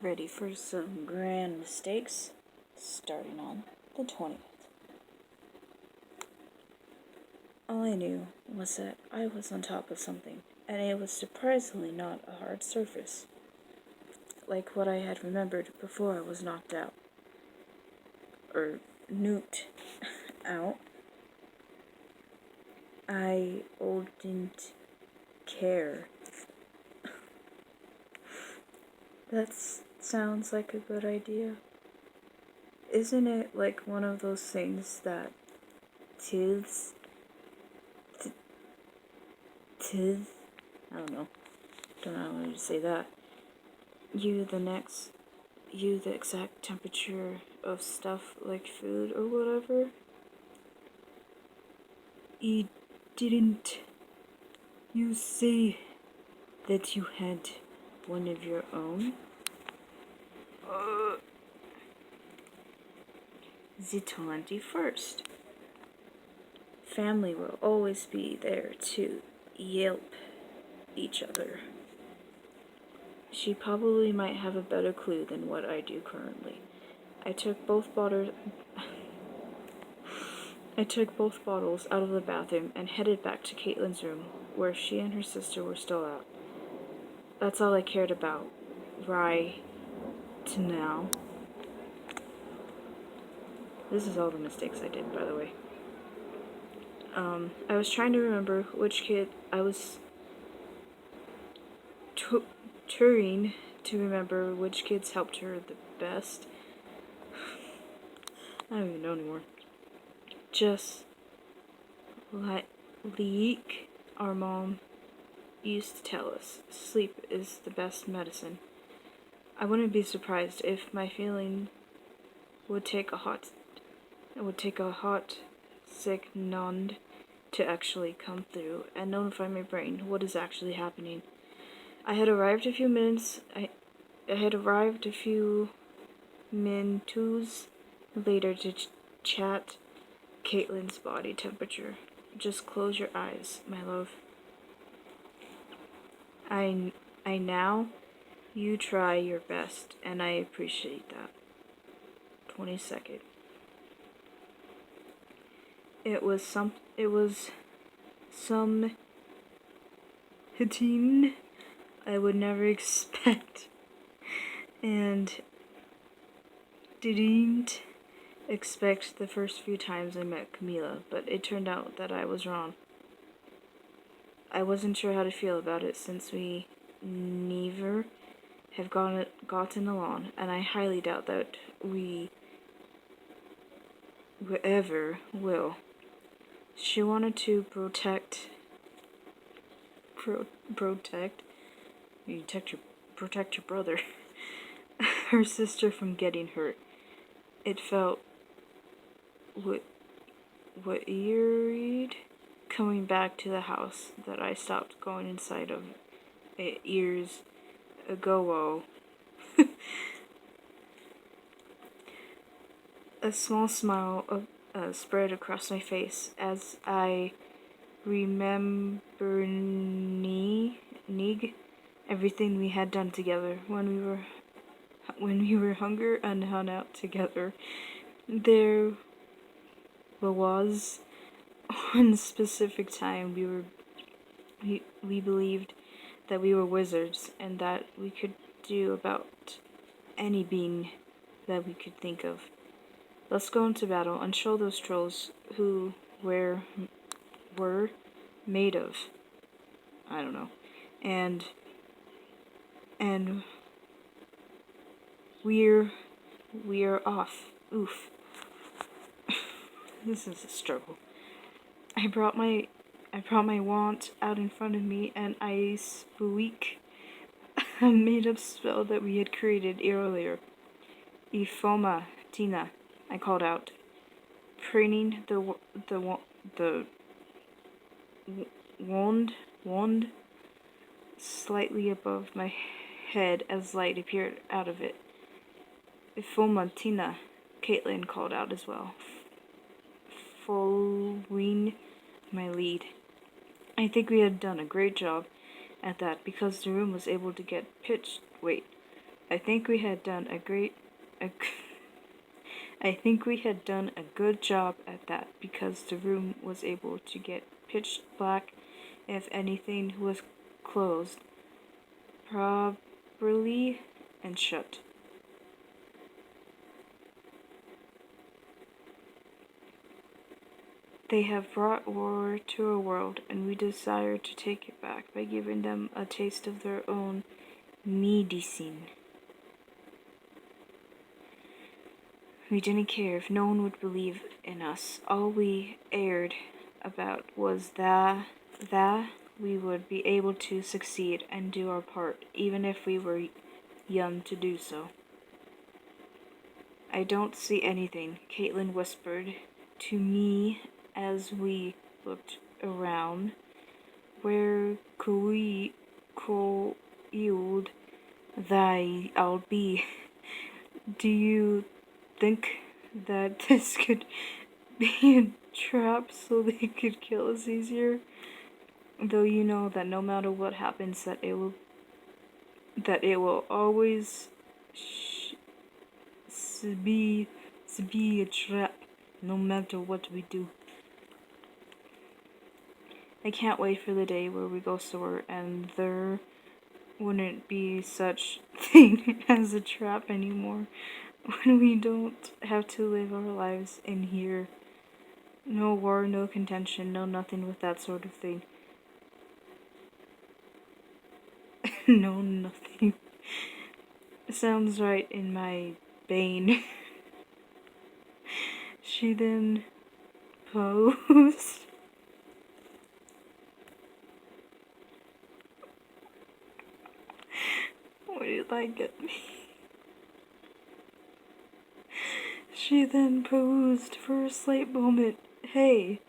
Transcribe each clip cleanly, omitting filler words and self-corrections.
Ready for some grand mistakes, starting on the 20th. All I knew was that I was on top of something, and it was surprisingly not a hard surface, like what I had remembered before I was knocked out. Or nuked out. I didn't care. That sounds like a good idea. Isn't it like one of those things that tis, I don't know how to say that. You the exact temperature of stuff like food or whatever. Didn't you say that you had one of your own? The 21st. Family will always be there to yelp each other. She probably might have a better clue than what I do currently. I took both bottles out of the bathroom and headed back to Caitlin's room, where she and her sister were still out. That's all I cared about, right to now. This is all the mistakes I did, by the way. I was trying to remember which kid I was touring to remember which kids helped her the best. I don't even know anymore. Just like our mom used to tell us, sleep is the best medicine. I wouldn't be surprised if my feeling would take a hot sick nond to actually come through and notify my brain what is actually happening. I had arrived a few minutes later to chat Caitlin's body temperature. Just close your eyes, my love. I now, you try your best, and I appreciate that. 22nd. It was some hitting I would never expect, and didn't expect the first few times I met Camila, but it turned out that I was wrong. I wasn't sure how to feel about it since we never have gotten along, and I highly doubt that we ever will. She wanted to protect your brother, her sister, from getting hurt. It felt eerie coming back to the house that I stopped going inside of years ago. A small smile spread across my face as I remember everything we had done together when we were hungry and hung out together. There was one specific time we believed that we were wizards and that we could do about any being that we could think of. Let's go into battle and show those trolls who we're made of. I don't know. And we're off. Oof. This is a struggle. I brought my wand out in front of me, and I squeak a made-up spell that we had created earlier. Ifoma Tina, I called out, preening the wand slightly above my head as light appeared out of it. Ifoma Tina, Caitlin called out as well, following my lead. I think we had done a great job at that because the room was able to get pitched. Wait, I think we had done I think we had done a good job at that because the room was able to get pitch black if anything was closed properly and shut. They have brought war to a world, and we desire to take it back by giving them a taste of their own medicine. We didn't care if no one would believe in us. All we cared about was that we would be able to succeed and do our part, even if we were young to do so. I don't see anything, Caitlin whispered to me as we looked around. Where coiled thy I'll be. Do you think that this could be a trap so they could kill us easier? Though you know that no matter what happens, that it will always be a trap, no matter what we do. I can't wait for the day where we go soar and there wouldn't be such thing as a trap anymore. When we don't have to live our lives in here. No war, no contention, no nothing with that sort of thing. No nothing. Sounds right in my vein. She then posed. Where did I get me? She then posed for a slight moment. Hey,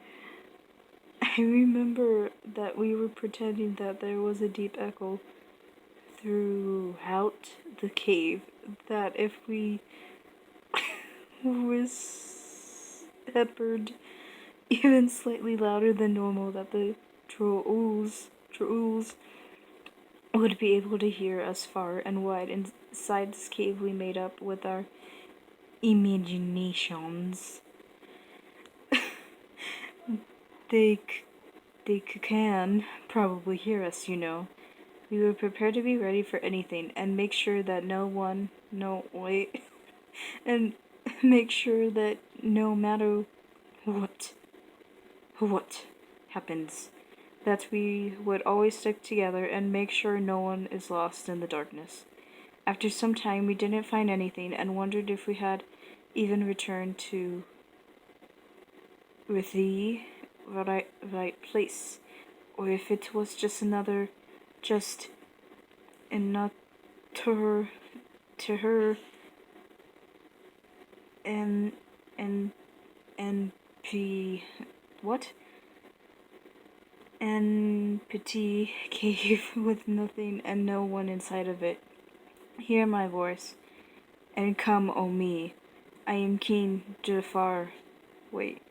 I remember that we were pretending that there was a deep echo throughout the cave, that if we whispered even slightly louder than normal, that the trolls would be able to hear us far and wide inside this cave we made up with our imaginations. They can probably hear us, you know. We were prepared to be ready for anything and make sure that and make sure that no matter what happens, that we would always stick together and make sure no one is lost in the darkness. After some time, we didn't find anything and wondered if we had even returned to the right place, or if it was just another to her and what? Empty cave with nothing and no one inside of it. Hear my voice, and come, O me. I am King Jafar. Wait.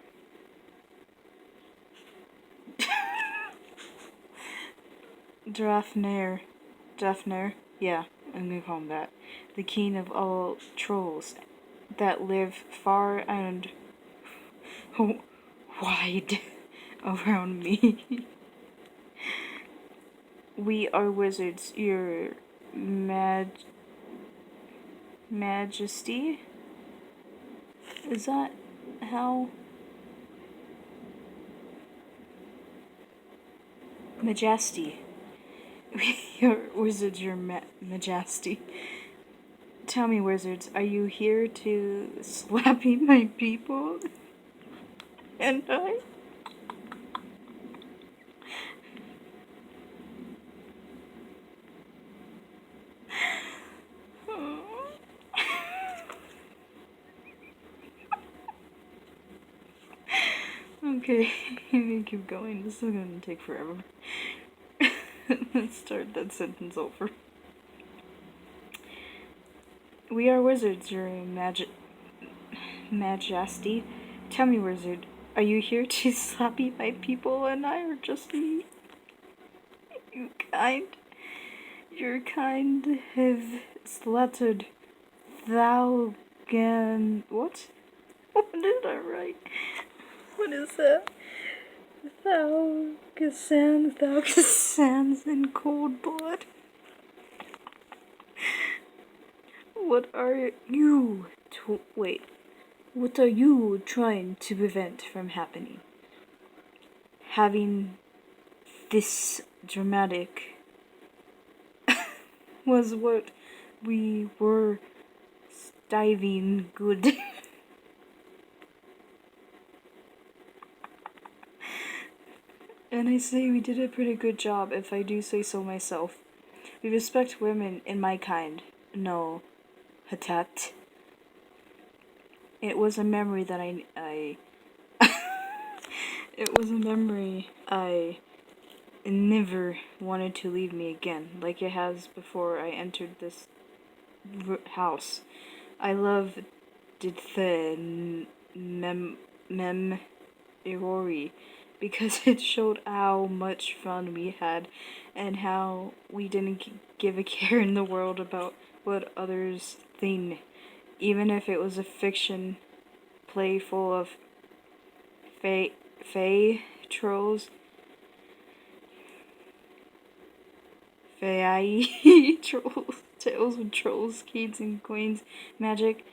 Drafner. Yeah, I'm gonna call him that. The king of all trolls that live far and wide around me. We are wizards, your majesty? Is that how? Majesty. We are wizards, your majesty. Tell me, wizards, are you here to slappy my people? And I? Okay, I'm gonna keep going. This is gonna take forever. Let's start that sentence over. We are wizards, your majesty. Tell me, wizard, are you here to slappy my people and I, or just me? You kind? Your kind have slaughtered thougan. What? What did I write? What is that? Thougasans in cold blood. What are you what are you trying to prevent from happening? Having this dramatic was what we were diving good. And I say we did a pretty good job, if I do say so myself. We respect women in my kind. No, Hatat. It was a memory that I it was a memory I never wanted to leave me again, like it has before I entered this house. I loved the memory because it showed how much fun we had and how we didn't give a care in the world about what others think, even if it was a fiction play full of fae trolls, fae trolls, tales of trolls, kings and queens, magic,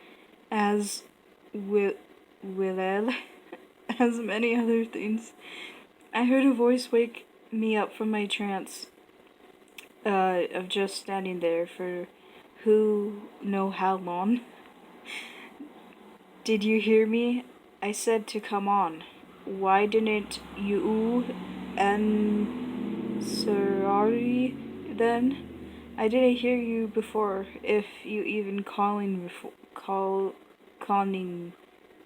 as Willel, as many other things. I heard a voice wake me up from my trance of just standing there for who know how long. Did you hear me? I said to come on. Why didn't you answer then? I didn't hear you before, if you even calling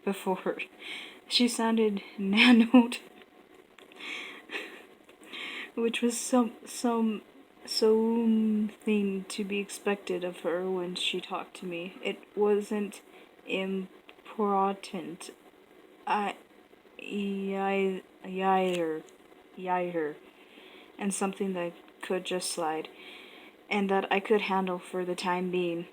before. She sounded nanoed, which was something to be expected of her when she talked to me. It wasn't important. Yider, and something that could just slide, and that I could handle for the time being.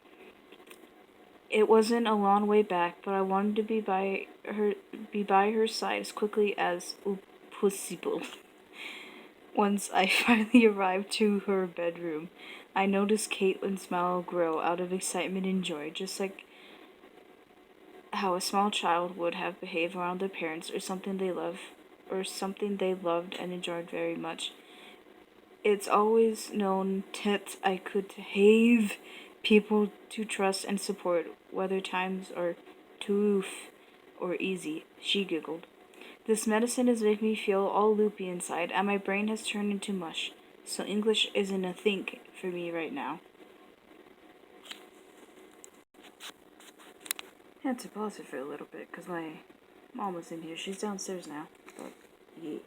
It wasn't a long way back, but I wanted to be by her side as quickly as possible. Once I finally arrived to her bedroom, I noticed Caitlin's smile grow out of excitement and joy, just like how a small child would have behaved around their parents or something they loved and enjoyed very much. It's always known that I could have people to trust and support, whether times are tough or easy, she giggled. This medicine is making me feel all loopy inside, and my brain has turned into mush, so English isn't a thing for me right now. I had to pause it for a little bit, because my mom was in here. She's downstairs now, but yeah.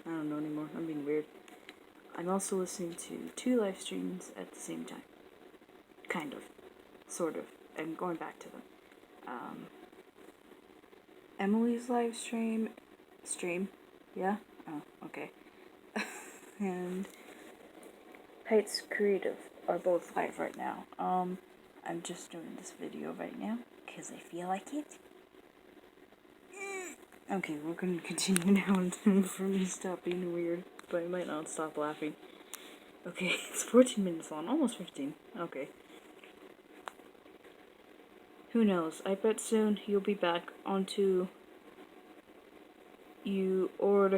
I don't know anymore. I'm being weird. I'm also listening to 2 live streams at the same time. Kind of. Sort of. I'm going back to them. Emily's live stream? Yeah? Oh, okay. And Heights Creative are both live right now. I'm just doing this video right now, because I feel like it. Okay, we're gonna continue now for me stop being weird, but I might not stop laughing. Okay, it's 14 minutes long, almost 15. Okay. Who knows? I bet soon you'll be back onto your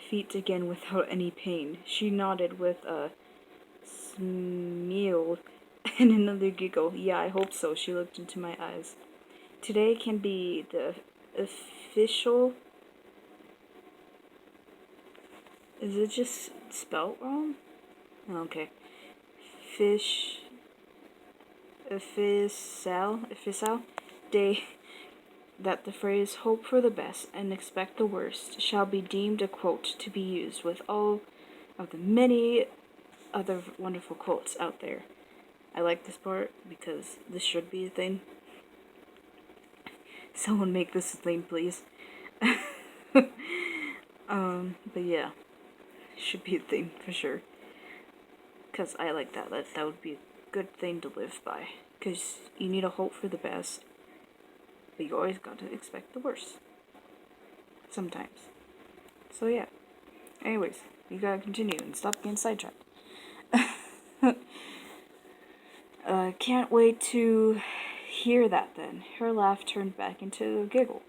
feet again without any pain. She nodded with a smile and another giggle. Yeah, I hope so. She looked into my eyes. Today can be the official... Is it just spelt wrong? Okay. Official day that the phrase hope for the best and expect the worst shall be deemed a quote to be used with all of the many other wonderful quotes out there. I like this part because this should be a thing. Someone make this a thing, please. But yeah, should be a thing for sure. Because I like that. That would be a good thing to live by. Because you need to hope for the best, but you always got to expect the worst. Sometimes. So yeah. Anyways, you gotta continue and stop getting sidetracked. Can't wait to hear that then. Her laugh turned back into a giggle.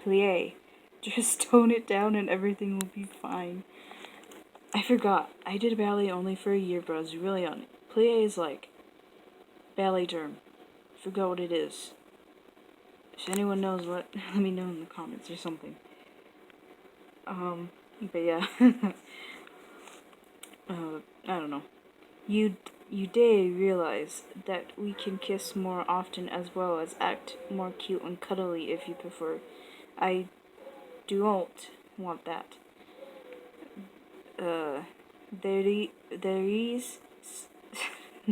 Plie, just tone it down and everything will be fine. I forgot. I did ballet only for a year, but I was really on it. Plie is like ballet term. Forgot what it is. If anyone knows what, let me know in the comments or something. But yeah. I don't know. You day realize that we can kiss more often as well as act more cute and cuddly if you prefer. I don't want that. There is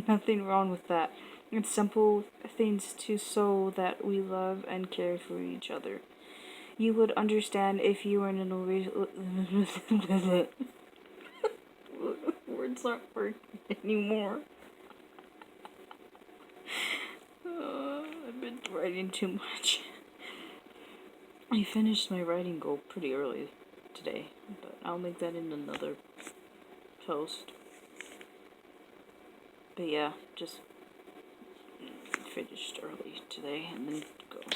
nothing wrong with that. It's simple things to show that we love and care for each other. You would understand if you were in a words aren't working anymore. I've been writing too much. I finished my writing goal pretty early today, but I'll make that in another post. But yeah, just finished early today and then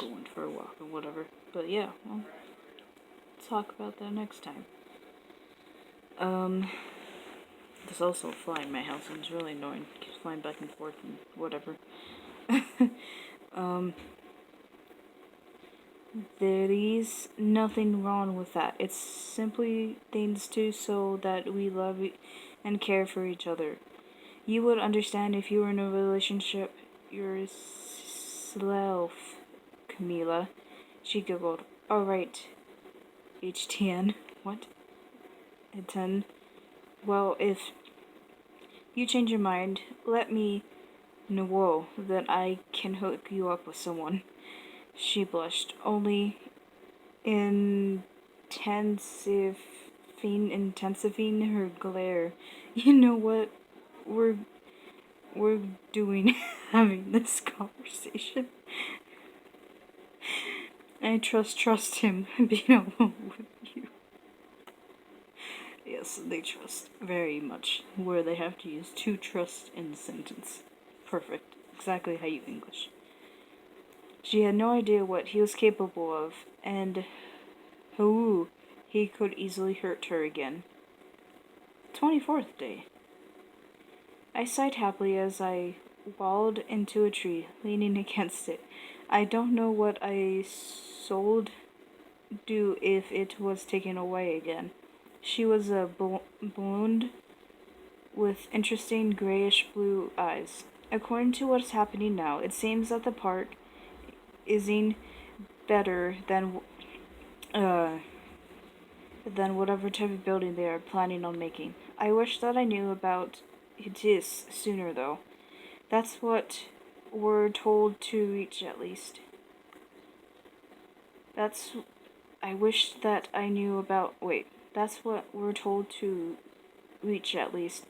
going for a walk or whatever. But yeah, well, talk about that next time. There's also a fly in my house and it's really annoying. It keeps flying back and forth and whatever. There is nothing wrong with that. It's simply things to so that we love and care for each other. You would understand if you were in a relationship yourself, Camila. She giggled. Alright, HTN. What? 10. Well, if you change your mind, let me know that I can hook you up with someone. She blushed, only intensifying her glare. You know what? We're doing having this conversation. I trust him being alone with you. Yes, they trust very much. Where they have to use to trust in the sentence. Perfect. Exactly how you English. She had no idea what he was capable of, and he could easily hurt her again. 24th day. I sighed happily as I wallowed into a tree, leaning against it. I don't know what I sold do if it was taken away again. She was a balloon with interesting grayish-blue eyes. According to what's happening now, it seems that the park isn't better than whatever type of building they are planning on making. I wish that I knew about it sooner, though. That's what we're told to reach, at least. I wish that I knew about. Wait, that's what we're told to reach, at least.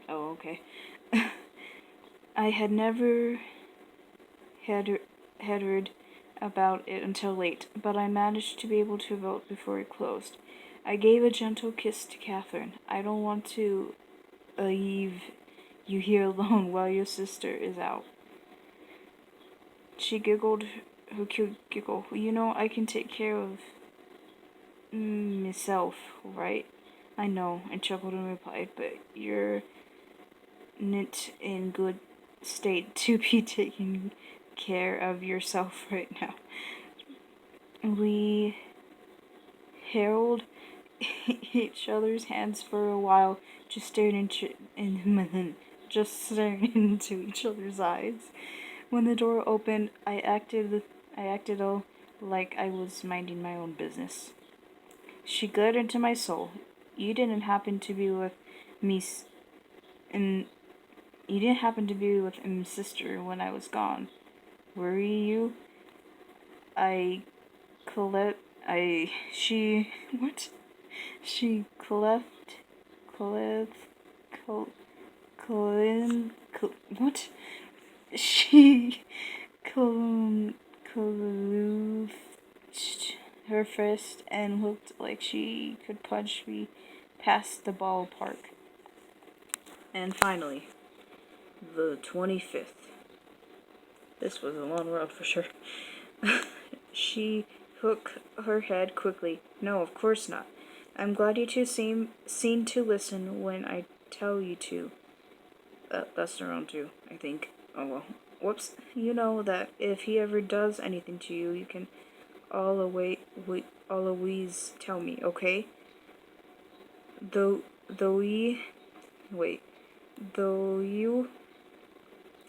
Oh, okay. I had never heard about it until late, but I managed to be able to vote before it closed. I gave a gentle kiss to Catherine. I don't want to leave you here alone while your sister is out. She giggled her cute giggle. You know, I can take care of myself, right? I know, I chuckled and replied, but you're not in good state to be taking care of yourself right now. We held each other's hands for a while, just staring into each other's eyes. When the door opened, I acted like I was minding my own business. She glared into my soul. You didn't happen to be with me, and you didn't happen to be with my sister when I was gone, were you? She what? She clenched her fist and looked like she could punch me past the ballpark. And finally, the 25th. This was a long road for sure. She shook her head quickly. No, of course not. I'm glad you two seem to listen when I tell you to. That's their own too, I think. Oh well. Whoops. You know that if he ever does anything to you, you can always tell me, okay? Though you,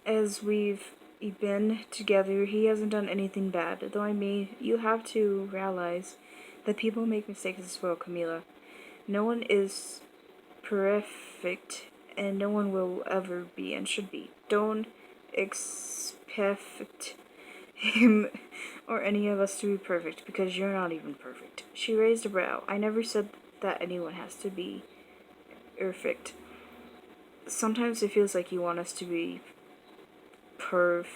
as we've been together, he hasn't done anything bad. Though I mean, you have to realize that people make mistakes as well, Camila. No one is perfect, and no one will ever be and should be. Don't expect him or any of us to be perfect, because you're not even perfect. She raised a brow. I never said that anyone has to be perfect. Sometimes it feels like you want us to be perfect.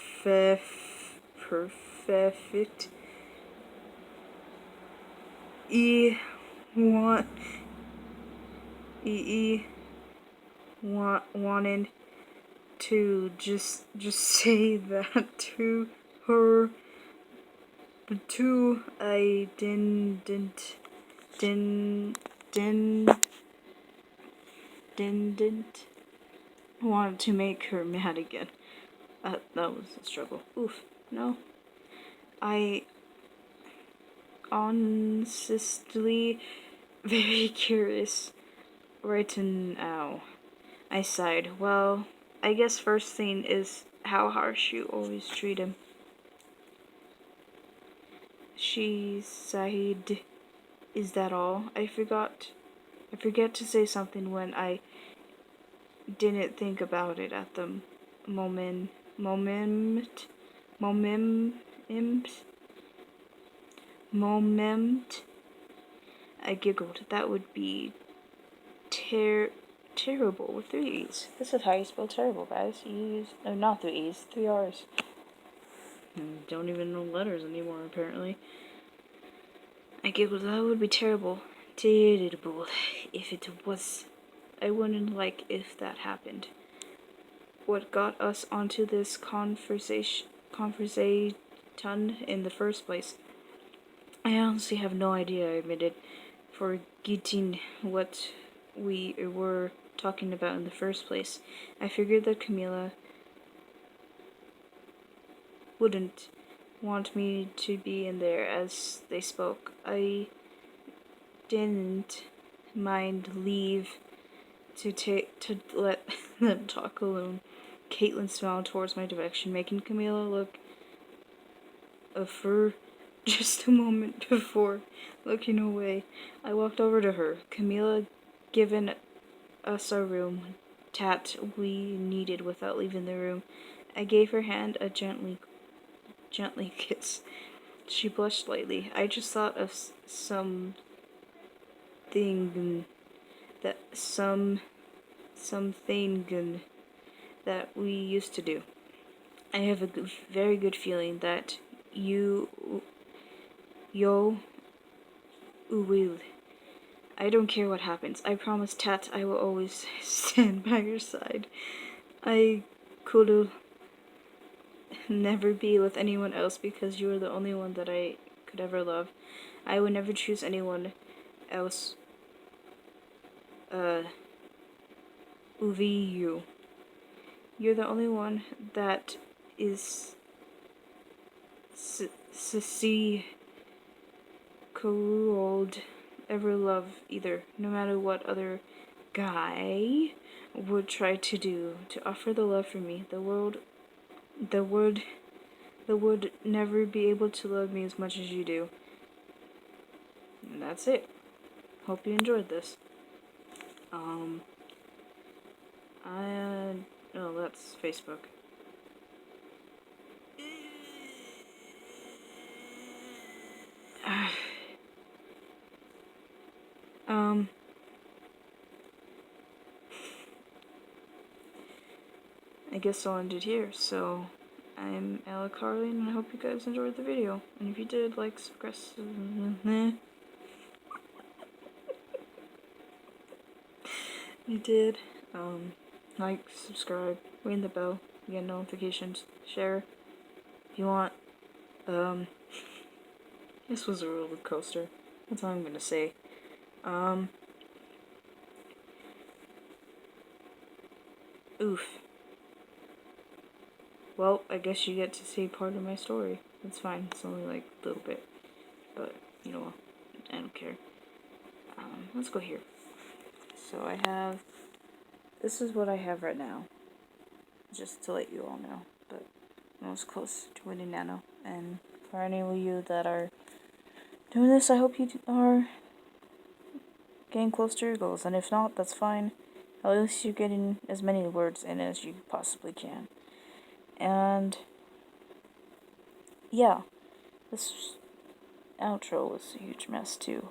Wanted to just say that to her, but to I didn't want to make her mad again. That was a struggle. Oof. No. I honestly very curious right now. I sighed. Well, I guess first thing is how harsh you always treat him. She sighed. Is that all? I forget to say something when I didn't think about it at the moment. I giggled. That would be terrible with 3 E's. This is how you spell terrible, guys. You use, no, not 3 E's, 3 R's. Don't even know letters anymore, apparently. I giggled. That would be terrible. Terrible. If it was. I wouldn't like if that happened. What got us onto this conversation in the first place? I honestly have no idea, I admitted, forgetting what we were talking about in the first place. I figured that Camila wouldn't want me to be in there as they spoke. I didn't mind leave to let them talk alone. Caitlin smiled towards my direction, making Camila look for just a moment before looking away. I walked over to her. Camila given us our room tat we needed without leaving the room. I gave her hand a gently kiss. She blushed slightly. I just thought of something that we used to do. I have a very good feeling that you will. I don't care what happens. I promise, Tat, I will always stand by your side. I could never be with anyone else because you are the only one that I could ever love. I would never choose anyone else. You. You're the only one that is could ever love either, no matter what other guy would try to do to offer the love for me. The world would never be able to love me as much as you do. And that's it. Hope you enjoyed this. That's Facebook. I guess I'll end it here. So, I'm Alec Harley, and I hope you guys enjoyed the video. And if you did, like, subscribe. You did, like, subscribe, ring the bell, get notifications, share if you want. This was a roller coaster. That's all I'm gonna say. Oof. Well, I guess you get to see part of my story. It's fine. It's only like a little bit, but you know, I don't care. Let's go here. So I have. This is what I have right now. Just to let you all know, but I was close to winning Nano. And for any of you that are doing this, I hope you are getting close to your goals. And if not, that's fine. At least you're getting as many words in as you possibly can. And yeah, this outro was a huge mess too.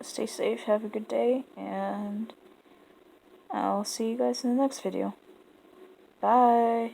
Stay safe, have a good day, and I'll see you guys in the next video. Bye!